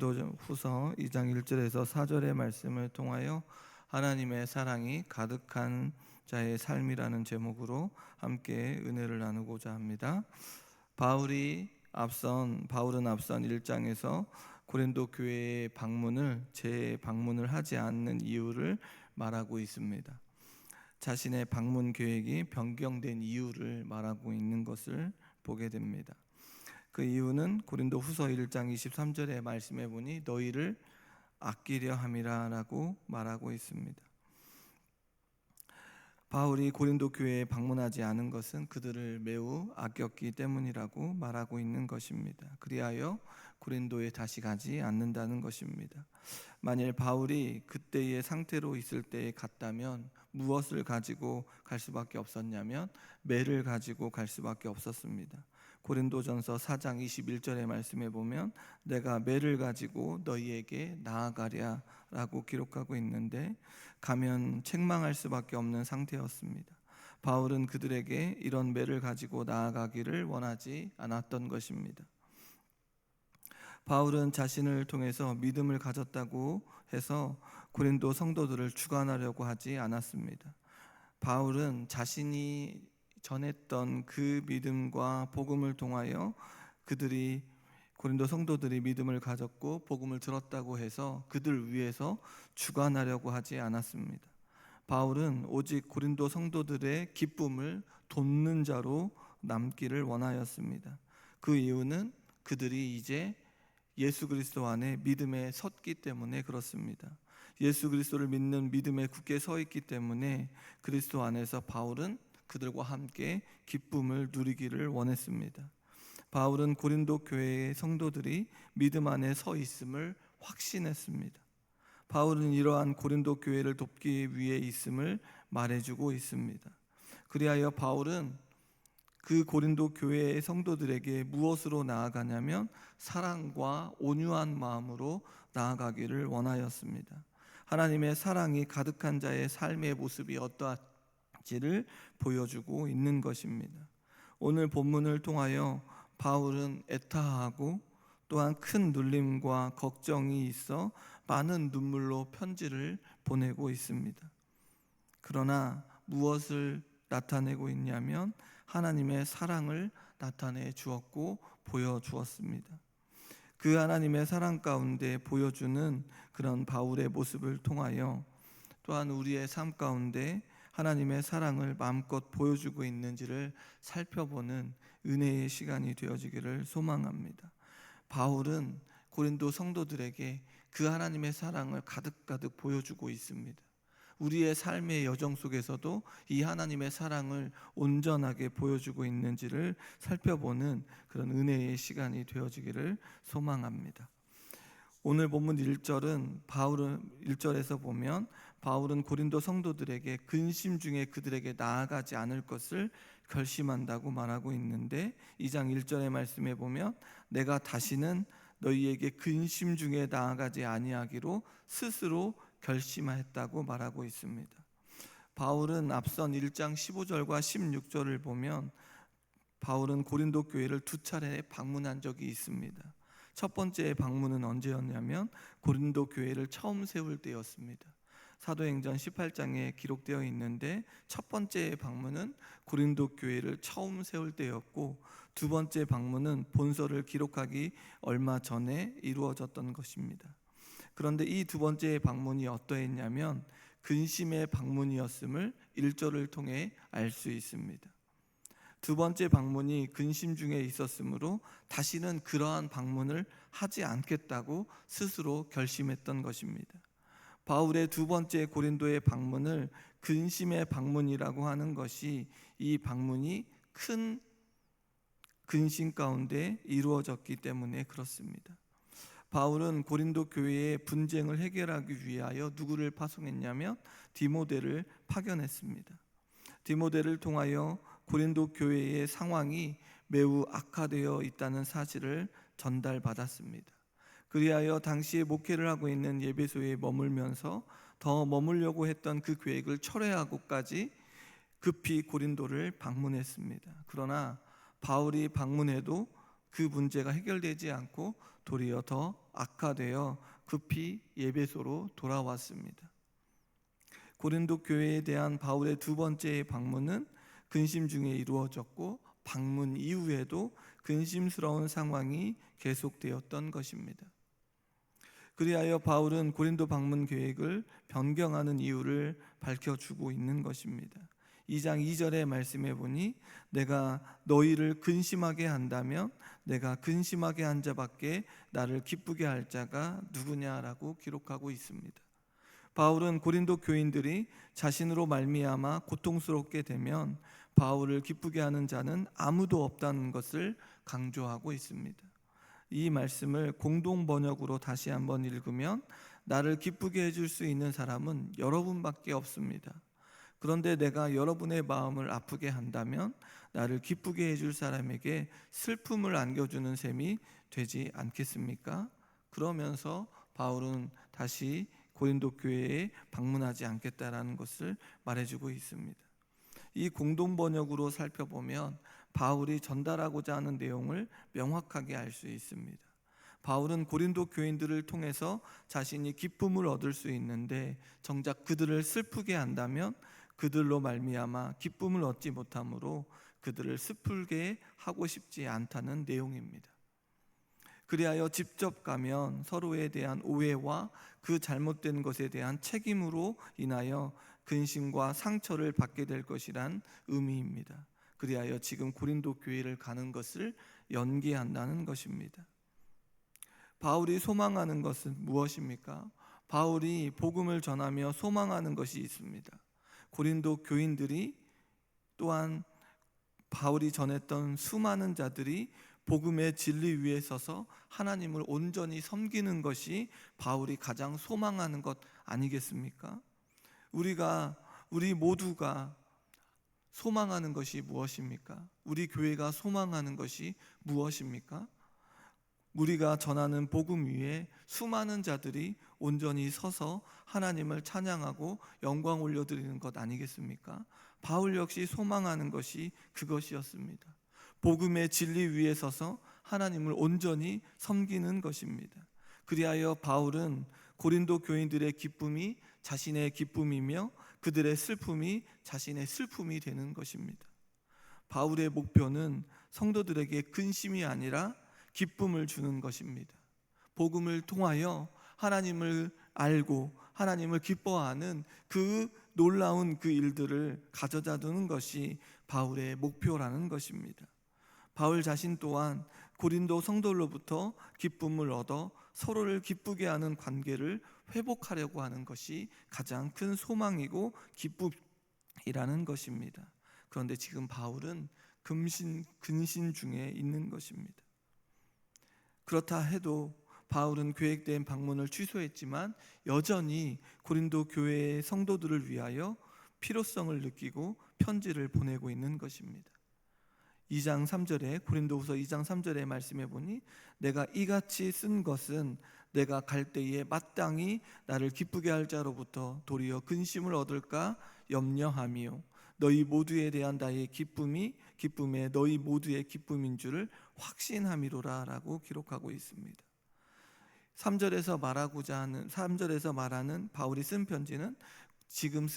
후서 2장 1절에서 4절의 말씀을 통하여 하나님의 사랑이 가득한 자의 삶이라는 제목으로 함께 은혜를 나누고자 합니다. 바울은 앞선 1장에서 고린도 교회의 방문을 재방문을 하지 않는 이유를 말하고 있습니다. 자신의 방문 계획이 변경된 이유를 말하고 있는 것을 보게 됩니다. 그 이유는 고린도 후서 1장 23절의 말씀에 보니 너희를 아끼려 함이라 라고 말하고 있습니다. 바울이 고린도 교회에 방문하지 않은 것은 그들을 매우 아꼈기 때문이라고 말하고 있는 것입니다. 그리하여 고린도에 다시 가지 않는다는 것입니다. 만일 바울이 그때의 상태로 있을 때에 갔다면 무엇을 가지고 갈 수밖에 없었냐면 매를 가지고 갈 수밖에 없었습니다. 고린도전서 4장 21절의 말씀에 보면 내가 매를 가지고 너희에게 나아가랴 라고 기록하고 있는데 가면 책망할 수밖에 없는 상태였습니다. 바울은 그들에게 이런 매를 가지고 나아가기를 원하지 않았던 것입니다. 바울은 자신을 통해서 믿음을 가졌다고 해서 고린도 성도들을 주관하려고 하지 않았습니다. 바울은 자신이 전했던 그 믿음과 복음을 통하여 고린도 성도들이 믿음을 가졌고 복음을 들었다고 해서 그들 위해서 주관하려고 하지 않았습니다. 바울은 오직 고린도 성도들의 기쁨을 돕는 자로 남기를 원하였습니다. 그 이유는 그들이 이제 예수 그리스도 안에 믿음에 섰기 때문에 그렇습니다. 예수 그리스도를 믿는 믿음에 굳게 서 있기 때문에 그리스도 안에서 바울은 그들과 함께 기쁨을 누리기를 원했습니다. 바울은 고린도 교회의 성도들이 믿음 안에 서 있음을 확신했습니다. 바울은 이러한 고린도 교회를 돕기 위해 있음을 말해주고 있습니다. 그리하여 바울은 그 고린도 교회의 성도들에게 무엇으로 나아가냐면 사랑과 온유한 마음으로 나아가기를 원하였습니다. 하나님의 사랑이 가득한 자의 삶의 모습이 어떠한지를 보여주고 있는 것입니다. 오늘 본문을 통하여 바울은 애타하고 또한 큰 눌림과 걱정이 있어 많은 눈물로 편지를 보내고 있습니다. 그러나 무엇을 나타내고 있냐면 하나님의 사랑을 나타내 주었고 보여주었습니다. 그 하나님의 사랑 가운데 보여주는 그런 바울의 모습을 통하여 또한 우리의 삶 가운데 하나님의 사랑을 마음껏 보여주고 있는지를 살펴보는 은혜의 시간이 되어지기를 소망합니다. 바울은 고린도 성도들에게 그 하나님의 사랑을 가득가득 보여주고 있습니다. 우리의 삶의 여정 속에서도 이 하나님의 사랑을 온전하게 보여주고 있는지를 살펴보는 그런 은혜의 시간이 되어지기를 소망합니다. 오늘 본문 1절에서 보면 바울은 고린도 성도들에게 근심 중에 그들에게 나아가지 않을 것을 결심한다고 말하고 있는데 2장 1절의 말씀에 보면 내가 다시는 너희에게 근심 중에 나아가지 아니하기로 스스로 결심하였다고 말하고 있습니다. 바울은 앞선 1장 15절과 16절을 보면 바울은 고린도 교회를 두 차례 방문한 적이 있습니다. 첫 번째 방문은 언제였냐면 고린도 교회를 처음 세울 때였습니다. 사도행전 18장에 기록되어 있는데 첫 번째 방문은 고린도 교회를 처음 세울 때였고 두 번째 방문은 본서를 기록하기 얼마 전에 이루어졌던 것입니다. 그런데 이 두 번째 방문이 어떠했냐면 근심의 방문이었음을 1절을 통해 알 수 있습니다. 두 번째 방문이 근심 중에 있었으므로 다시는 그러한 방문을 하지 않겠다고 스스로 결심했던 것입니다. 바울의 두 번째 고린도의 방문을 근심의 방문이라고 하는 것이 이 방문이 큰 근심 가운데 이루어졌기 때문에 그렇습니다. 바울은 고린도 교회의 분쟁을 해결하기 위하여 누구를 파송했냐면 디모데를 파견했습니다. 디모데를 통하여 고린도 교회의 상황이 매우 악화되어 있다는 사실을 전달받았습니다. 그리하여 당시에 목회를 하고 있는 에베소에 머물면서 더 머물려고 했던 그 계획을 철회하고까지 급히 고린도를 방문했습니다. 그러나 바울이 방문해도 그 문제가 해결되지 않고 도리어 더 악화되어 급히 에베소로 돌아왔습니다. 고린도 교회에 대한 바울의 두 번째 방문은 근심 중에 이루어졌고, 방문 이후에도 근심스러운 상황이 계속되었던 것입니다. 그리하여 바울은 고린도 방문 계획을 변경하는 이유를 밝혀주고 있는 것입니다. 2장 2절의 말씀에 보니 내가 너희를 근심하게 한다면 내가 근심하게 한 자밖에 나를 기쁘게 할 자가 누구냐라고 기록하고 있습니다. 바울은 고린도 교인들이 자신으로 말미암아 고통스럽게 되면 바울을 기쁘게 하는 자는 아무도 없다는 것을 강조하고 있습니다. 이 말씀을 공동 번역으로 다시 한번 읽으면 나를 기쁘게 해줄 수 있는 사람은 여러분밖에 없습니다. 그런데 내가 여러분의 마음을 아프게 한다면 나를 기쁘게 해줄 사람에게 슬픔을 안겨주는 셈이 되지 않겠습니까? 그러면서 바울은 다시 고린도 교회에 방문하지 않겠다라는 것을 말해주고 있습니다. 이 공동 번역으로 살펴보면 바울이 전달하고자 하는 내용을 명확하게 알 수 있습니다. 바울은 고린도 교인들을 통해서 자신이 기쁨을 얻을 수 있는데, 정작 그들을 슬프게 한다면 그들로 말미암아 기쁨을 얻지 못하므로 그들을 슬프게 하고 싶지 않다는 내용입니다. 그리하여 직접 가면 서로에 대한 오해와 그 잘못된 것에 대한 책임으로 인하여 근심과 상처를 받게 될 것이란 의미입니다. 그리하여 지금 고린도 교회를 가는 것을 연기한다는 것입니다. 바울이 소망하는 것은 무엇입니까? 바울이 복음을 전하며 소망하는 것이 있습니다. 고린도 교인들이, 또한 바울이 전했던 수많은 자들이 복음의 진리 위에 서서 하나님을 온전히 섬기는 것이 바울이 가장 소망하는 것 아니겠습니까? 우리 모두가 소망하는 것이 무엇입니까? 우리 교회가 소망하는 것이 무엇입니까? 우리가 전하는 복음 위에 수많은 자들이 온전히 서서 하나님을 찬양하고 영광 올려드리는 것 아니겠습니까? 바울 역시 소망하는 것이 그것이었습니다. 복음의 진리 위에 서서 하나님을 온전히 섬기는 것입니다. 그리하여 바울은 고린도 교인들의 기쁨이 자신의 기쁨이며 그들의 슬픔이 자신의 슬픔이 되는 것입니다. 바울의 목표는 성도들에게 근심이 아니라 기쁨을 주는 것입니다. 복음을 통하여 하나님을 알고 하나님을 기뻐하는 그 놀라운 그 일들을 가져다 두는 것이 바울의 목표라는 것입니다. 바울 자신 또한 고린도 성도로부터 기쁨을 얻어 서로를 기쁘게 하는 관계를 회복하려고 하는 것이 가장 큰 소망이고 기쁨이라는 것입니다. 그런데 지금 바울은 근심 중에 있는 것입니다. 그렇다 해도 바울은 계획된 방문을 취소했지만 여전히 고린도 교회의 성도들을 위하여 필요성을 느끼고 편지를 보내고 있는 것입니다. 2장 3절에 고린도후서 2장 3절의 말씀해 보니 내가 이같이 쓴 것은 내가 갈 때에 마땅히 나를 기쁘게 할 자로부터 도리어 근심을 얻을까 염려하며 너희 모두에 대한 나의 기쁨이 기쁨에 너희 모두의 기쁨인 줄을 확신함이로라 라고 기록하고 있습니다. 3절에서 말하는 바울이 쓴 편지는 지금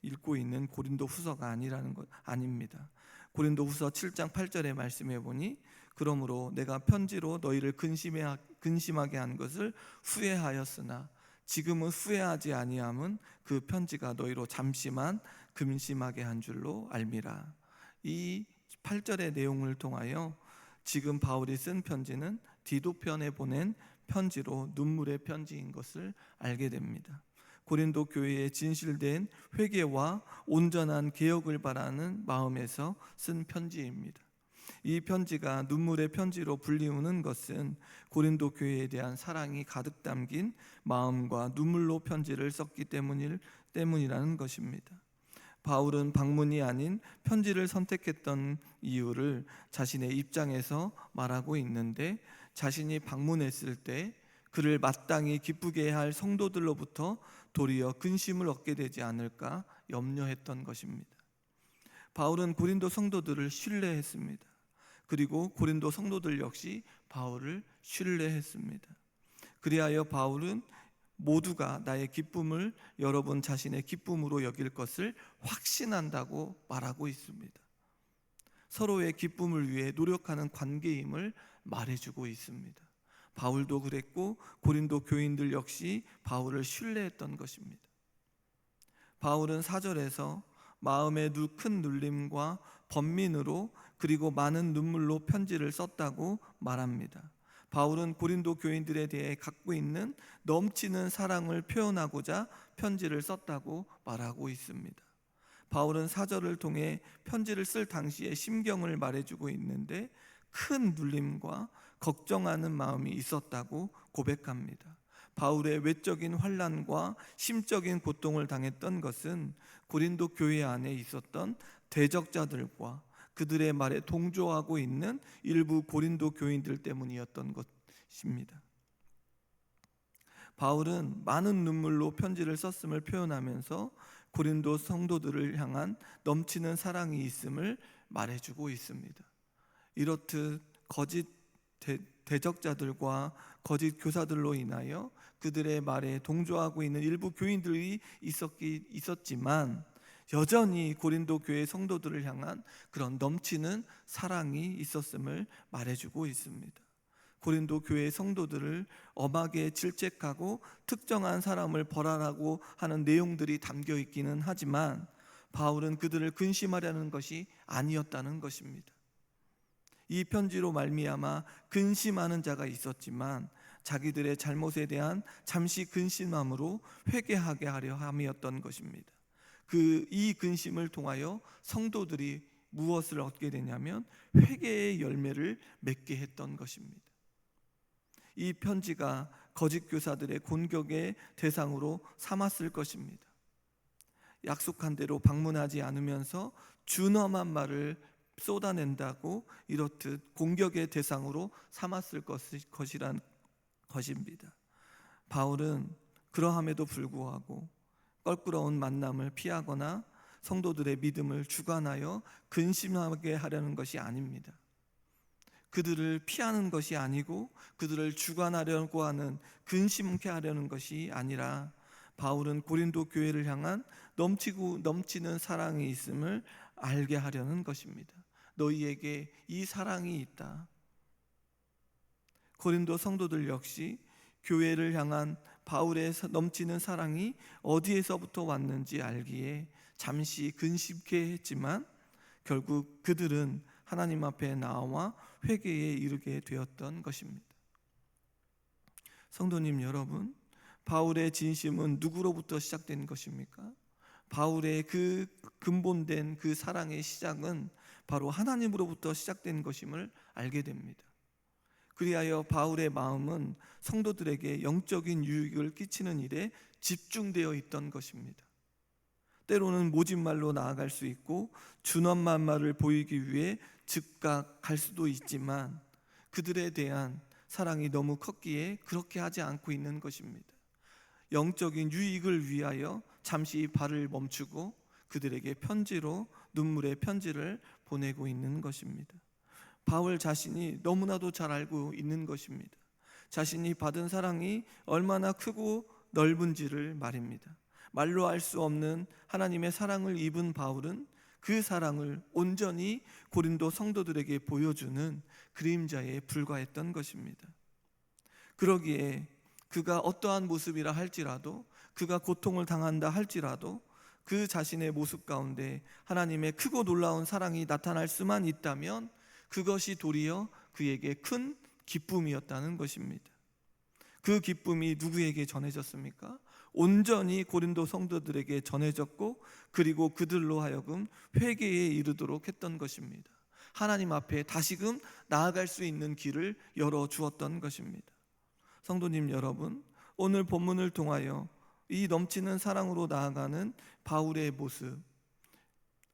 읽고 있는 고린도 후서가 아닙니다. 고린도 후서 7장 8절의 말씀해 보니 그러므로 내가 편지로 너희를 근심하게 한 것을 후회하였으나 지금은 후회하지 아니함은 그 편지가 너희로 잠시만 근심하게 한 줄로 알미라. 이 8절의 내용을 통하여 지금 바울이 쓴 편지는 디도편에 보낸 편지로 눈물의 편지인 것을 알게 됩니다. 고린도 교회에 진실된 회개와 온전한 개혁을 바라는 마음에서 쓴 편지입니다. 이 편지가 눈물의 편지로 불리우는 것은 고린도 교회에 대한 사랑이 가득 담긴 마음과 눈물로 편지를 썼기 때문이라는 것입니다. 바울은 방문이 아닌 편지를 선택했던 이유를 자신의 입장에서 말하고 있는데, 자신이 방문했을 때 그를 마땅히 기쁘게 할 성도들로부터 도리어 근심을 얻게 되지 않을까 염려했던 것입니다. 바울은 고린도 성도들을 신뢰했습니다. 그리고 고린도 성도들 역시 바울을 신뢰했습니다. 그리하여 바울은 모두가 나의 기쁨을 여러분 자신의 기쁨으로 여길 것을 확신한다고 말하고 있습니다. 서로의 기쁨을 위해 노력하는 관계임을 말해주고 있습니다. 바울도 그랬고 고린도 교인들 역시 바울을 신뢰했던 것입니다. 바울은 4절에서 마음의 큰 눌림과 번민으로 그리고 많은 눈물로 편지를 썼다고 말합니다. 바울은 고린도 교인들에 대해 갖고 있는 넘치는 사랑을 표현하고자 편지를 썼다고 말하고 있습니다. 바울은 4절을 통해 편지를 쓸 당시의 심경을 말해주고 있는데 큰 눌림과 걱정하는 마음이 있었다고 고백합니다. 바울의 외적인 환난과 심적인 고통을 당했던 것은 고린도 교회 안에 있었던 대적자들과 그들의 말에 동조하고 있는 일부 고린도 교인들 때문이었던 것입니다. 바울은 많은 눈물로 편지를 썼음을 표현하면서 고린도 성도들을 향한 넘치는 사랑이 있음을 말해주고 있습니다. 이렇듯 거짓 대적자들과 거짓 교사들로 인하여 그들의 말에 동조하고 있는 일부 교인들이 있었지만 여전히 고린도 교회 성도들을 향한 그런 넘치는 사랑이 있었음을 말해주고 있습니다. 고린도 교회 성도들을 엄하게 질책하고 특정한 사람을 벌하라고 하는 내용들이 담겨 있기는 하지만 바울은 그들을 근심하려는 것이 아니었다는 것입니다. 이 편지로 말미암아 근심하는 자가 있었지만 자기들의 잘못에 대한 잠시 근심함으로 회개하게 하려 함이었던 것입니다. 이 근심을 통하여 성도들이 무엇을 얻게 되냐면 회개의 열매를 맺게 했던 것입니다. 이 편지가 거짓 교사들의 공격의 대상으로 삼았을 것입니다. 약속한 대로 방문하지 않으면서 준엄한 말을 쏟아낸다고 이렇듯 공격의 대상으로 삼았을 것이란 것입니다. 바울은 그러함에도 불구하고 껄끄러운 만남을 피하거나 성도들의 믿음을 주관하여 근심하게 하려는 것이 아닙니다. 그들을 피하는 것이 아니고 그들을 주관하려고 하는 근심케 하려는 것이 아니라 바울은 고린도 교회를 향한 넘치는 사랑이 있음을 알게 하려는 것입니다. 너희에게 이 사랑이 있다. 고린도 성도들 역시 교회를 향한 바울의 넘치는 사랑이 어디에서부터 왔는지 알기에 잠시 근심케 했지만 결국 그들은 하나님 앞에 나와 회개에 이르게 되었던 것입니다. 성도님 여러분, 바울의 진심은 누구로부터 시작된 것입니까? 바울의 그 근본된 그 사랑의 시작은 바로 하나님으로부터 시작된 것임을 알게 됩니다. 그리하여 바울의 마음은 성도들에게 영적인 유익을 끼치는 일에 집중되어 있던 것입니다. 때로는 모진 말로 나아갈 수 있고 준엄한 말을 보이기 위해 즉각 갈 수도 있지만 그들에 대한 사랑이 너무 컸기에 그렇게 하지 않고 있는 것입니다. 영적인 유익을 위하여 잠시 발을 멈추고 그들에게 편지로 눈물의 편지를 보내고 있는 것입니다. 바울 자신이 너무나도 잘 알고 있는 것입니다. 자신이 받은 사랑이 얼마나 크고 넓은지를 말입니다. 말로 알 수 없는 하나님의 사랑을 입은 바울은 그 사랑을 온전히 고린도 성도들에게 보여주는 그림자에 불과했던 것입니다. 그러기에 그가 어떠한 모습이라 할지라도, 그가 고통을 당한다 할지라도 그 자신의 모습 가운데 하나님의 크고 놀라운 사랑이 나타날 수만 있다면 그것이 도리어 그에게 큰 기쁨이었다는 것입니다. 그 기쁨이 누구에게 전해졌습니까? 온전히 고린도 성도들에게 전해졌고 그리고 그들로 하여금 회개에 이르도록 했던 것입니다. 하나님 앞에 다시금 나아갈 수 있는 길을 열어주었던 것입니다. 성도님 여러분, 오늘 본문을 통하여 이 넘치는 사랑으로 나아가는 바울의 모습,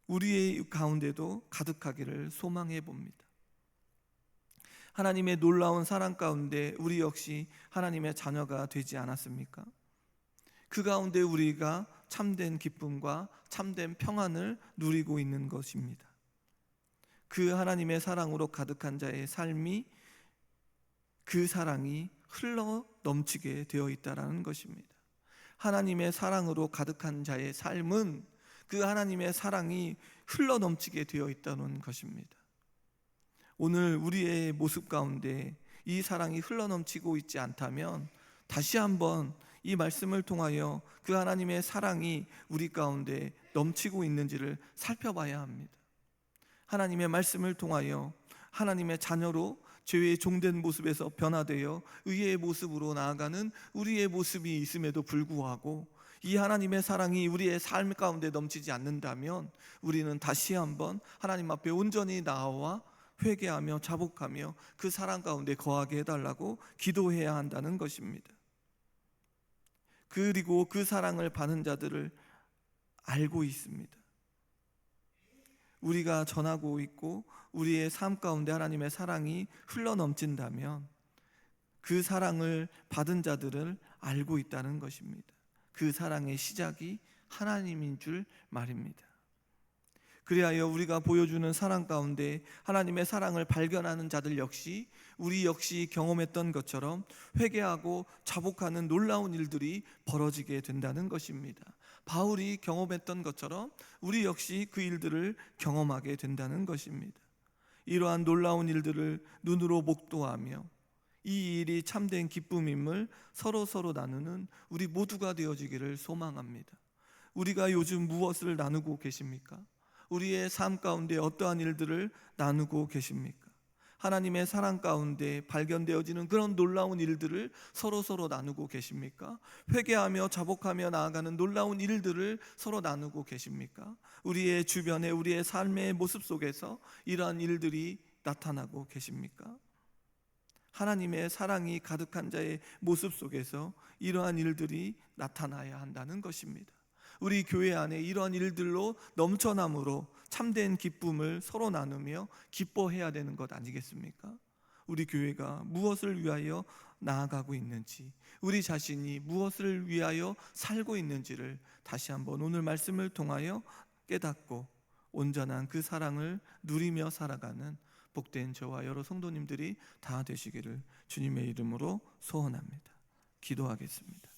우리의 가운데도 가득하기를 소망해 봅니다. 하나님의 놀라운 사랑 가운데 우리 역시 하나님의 자녀가 되지 않았습니까? 그 가운데 우리가 참된 기쁨과 참된 평안을 누리고 있는 것입니다. 그 하나님의 사랑으로 가득한 자의 삶이 그 사랑이 흘러 넘치게 되어 있다라는 것입니다. 하나님의 사랑으로 가득한 자의 삶은 그 하나님의 사랑이 흘러 넘치게 되어 있다는 것입니다. 오늘 우리의 모습 가운데 이 사랑이 흘러 넘치고 있지 않다면 다시 한번 이 말씀을 통하여 그 하나님의 사랑이 우리 가운데 넘치고 있는지를 살펴봐야 합니다. 하나님의 말씀을 통하여 하나님의 자녀로 죄의 종된 모습에서 변화되어 의의 모습으로 나아가는 우리의 모습이 있음에도 불구하고 이 하나님의 사랑이 우리의 삶 가운데 넘치지 않는다면 우리는 다시 한번 하나님 앞에 온전히 나와 회개하며 자복하며 그 사랑 가운데 거하게 해달라고 기도해야 한다는 것입니다. 그리고 그 사랑을 받은 자들을 알고 있습니다. 우리가 전하고 있고 우리의 삶 가운데 하나님의 사랑이 흘러 넘친다면 그 사랑을 받은 자들을 알고 있다는 것입니다. 그 사랑의 시작이 하나님인 줄 말입니다. 그리하여 우리가 보여주는 사랑 가운데 하나님의 사랑을 발견하는 자들 역시 우리 역시 경험했던 것처럼 회개하고 자복하는 놀라운 일들이 벌어지게 된다는 것입니다. 바울이 경험했던 것처럼 우리 역시 그 일들을 경험하게 된다는 것입니다. 이러한 놀라운 일들을 눈으로 목도하며 이 일이 참된 기쁨임을 서로 나누는 우리 모두가 되어지기를 소망합니다. 우리가 요즘 무엇을 나누고 계십니까? 우리의 삶 가운데 어떠한 일들을 나누고 계십니까? 하나님의 사랑 가운데 발견되어지는 그런 놀라운 일들을 서로 나누고 계십니까? 회개하며 자복하며 나아가는 놀라운 일들을 서로 나누고 계십니까? 우리의 주변에 우리의 삶의 모습 속에서 이러한 일들이 나타나고 계십니까? 하나님의 사랑이 가득한 자의 모습 속에서 이러한 일들이 나타나야 한다는 것입니다. 우리 교회 안에 이러한 일들로 넘쳐남으로 참된 기쁨을 서로 나누며 기뻐해야 되는 것 아니겠습니까? 우리 교회가 무엇을 위하여 나아가고 있는지, 우리 자신이 무엇을 위하여 살고 있는지를 다시 한번 오늘 말씀을 통하여 깨닫고 온전한 그 사랑을 누리며 살아가는 복된 저와 여러 성도님들이 다 되시기를 주님의 이름으로 소원합니다. 기도하겠습니다.